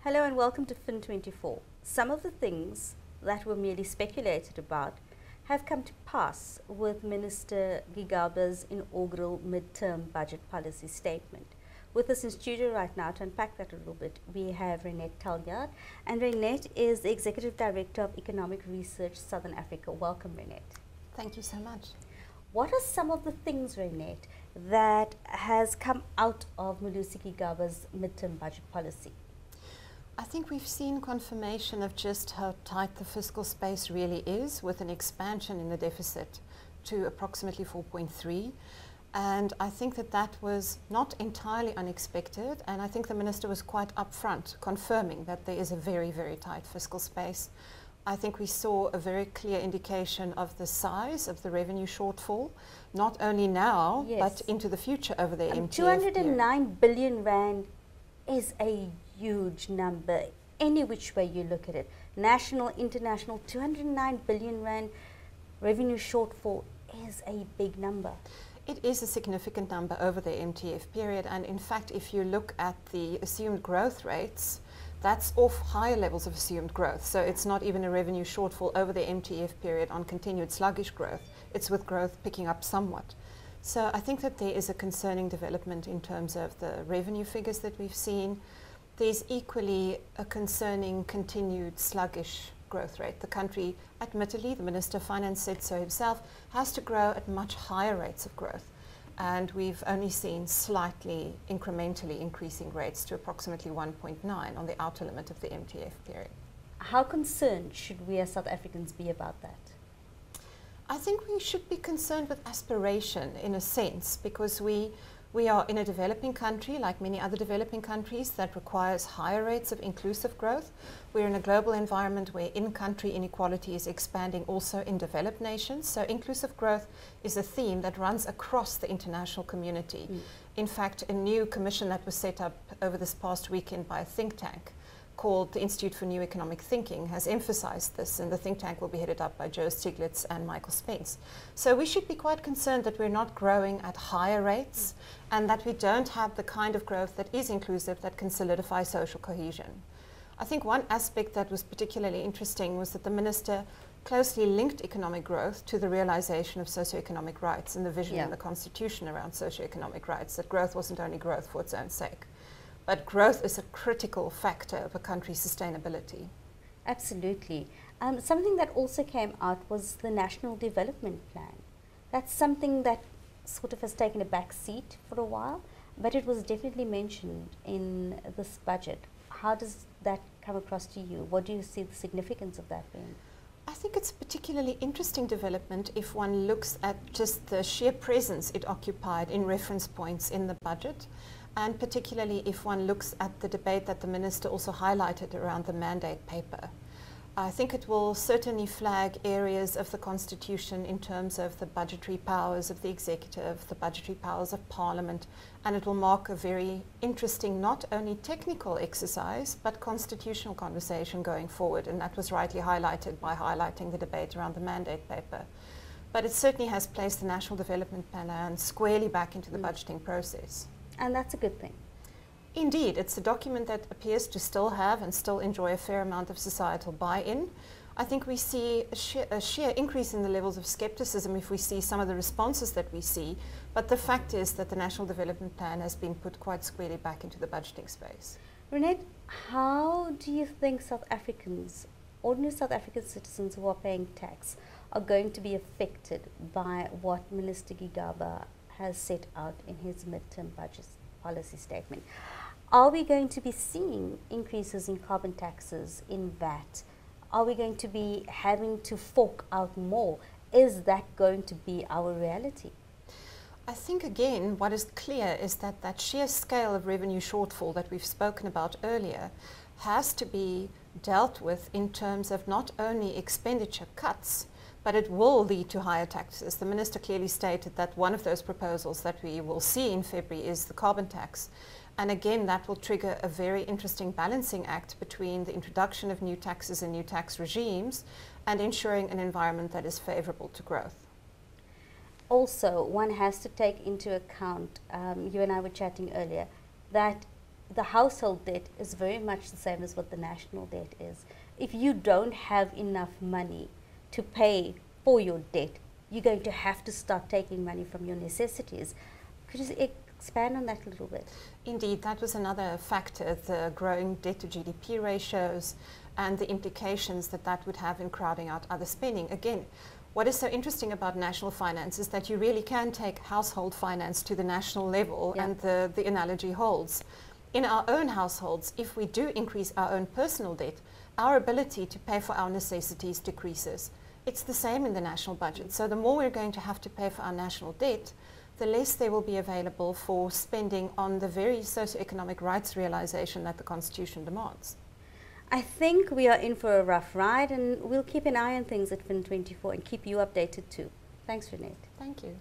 Hello and welcome to Fin24. Some of the things that were merely speculated about have come to pass with Minister Gigaba's inaugural midterm budget policy statement. With us in studio right now to unpack that a little bit, we have Renette Taljaard, and Renette is the Executive Director of Economic Research Southern Africa. Welcome, Renette. Thank you so much. What are some of the things, Renette, that has come out of Malusi Gigaba's midterm budget policy? I think we've seen confirmation of just how tight the fiscal space really is, with an expansion in the deficit to approximately 4.3. And I think that that was not entirely unexpected, and I think the Minister was quite upfront confirming that there is a very, very tight fiscal space. I think we saw a very clear indication of the size of the revenue shortfall, not only now, Yes, but into the future over the MTF 209 billion rand is a huge number, any which way you look at it. National, international, 209 billion rand revenue shortfall is a big number. It is a significant number over the MTF period, and in fact, if you look at the assumed growth rates, that's off higher levels of assumed growth. So it's not even a revenue shortfall over the MTF period on continued sluggish growth. It's with growth picking up somewhat. So I think that there is a concerning development in terms of the revenue figures that we've seen. There's equally a concerning continued sluggish growth rate. The country, admittedly, the Minister of Finance said so himself, has to grow at much higher rates of growth. And we've only seen slightly incrementally increasing rates to approximately 1.9 on the outer limit of the MTF period. How concerned should we as South Africans be about that? I think we should be concerned with aspiration in a sense, because we are in a developing country, like many other developing countries, that requires higher rates of inclusive growth. We're in a global environment where in-country inequality is expanding also in developed nations. So inclusive growth is a theme that runs across the international community. In fact, a new commission that was set up over this past weekend by a think tank called the Institute for New Economic Thinking has emphasized this, and the think tank will be headed up by Joe Stiglitz and Michael Spence. So we should be quite concerned that we're not growing at higher rates and that we don't have the kind of growth that is inclusive, that can solidify social cohesion. I think one aspect that was particularly interesting was that the Minister closely linked economic growth to the realization of socioeconomic rights and the vision in the Constitution around socioeconomic rights, that growth wasn't only growth for its own sake, but growth is a critical factor of a country's sustainability. Absolutely. Something that also came out was the National Development Plan. That's something that sort of has taken a back seat for a while, but it was definitely mentioned in this budget. How does that come across to you? What do you see the significance of that being? I think it's a particularly interesting development if one looks at just the sheer presence it occupied in reference points in the budget, and particularly if one looks at the debate that the Minister also highlighted around the mandate paper. I think it will certainly flag areas of the Constitution in terms of the budgetary powers of the executive, the budgetary powers of Parliament, and it will mark a very interesting, not only technical exercise, but constitutional conversation going forward, and that was rightly highlighted by highlighting the debate around the mandate paper. But it certainly has placed the National Development Plan squarely back into the budgeting process. And that's a good thing. Indeed, it's a document that appears to still have and still enjoy a fair amount of societal buy-in. I think we see a sheer increase in the levels of skepticism if we see some of the responses that we see, but the fact is that the National Development Plan has been put quite squarely back into the budgeting space. Renette, how do you think South Africans, ordinary South African citizens who are paying tax, are going to be affected by what Minister Gigaba has set out in his midterm budget policy statement? Are we going to be seeing increases in carbon taxes, in VAT? Are we going to be having to fork out more? Is that going to be our reality? I think, again, what is clear is that that sheer scale of revenue shortfall that we've spoken about earlier has to be dealt with in terms of not only expenditure cuts, but it will lead to higher taxes. The Minister clearly stated that one of those proposals that we will see in February is the carbon tax. And again, that will trigger a very interesting balancing act between the introduction of new taxes and new tax regimes and ensuring an environment that is favorable to growth. Also, one has to take into account, you and I were chatting earlier, that the household debt is very much the same as what the national debt is. If you don't have enough money to pay for your debt, you're going to have to start taking money from your necessities. Could you expand on that a little bit? Indeed, that was another factor, the growing debt to GDP ratios and the implications that that would have in crowding out other spending. Again, what is so interesting about national finance is that you really can take household finance to the national level, yeah. and the analogy holds. In our own households, if we do increase our own personal debt, our ability to pay for our necessities decreases. It's the same in the national budget. So the more we're going to have to pay for our national debt, the less there will be available for spending on the very socioeconomic rights realization that the Constitution demands. I think we are in for a rough ride, and we'll keep an eye on things at Fin24 and keep you updated too. Thanks, Renette. Thank you.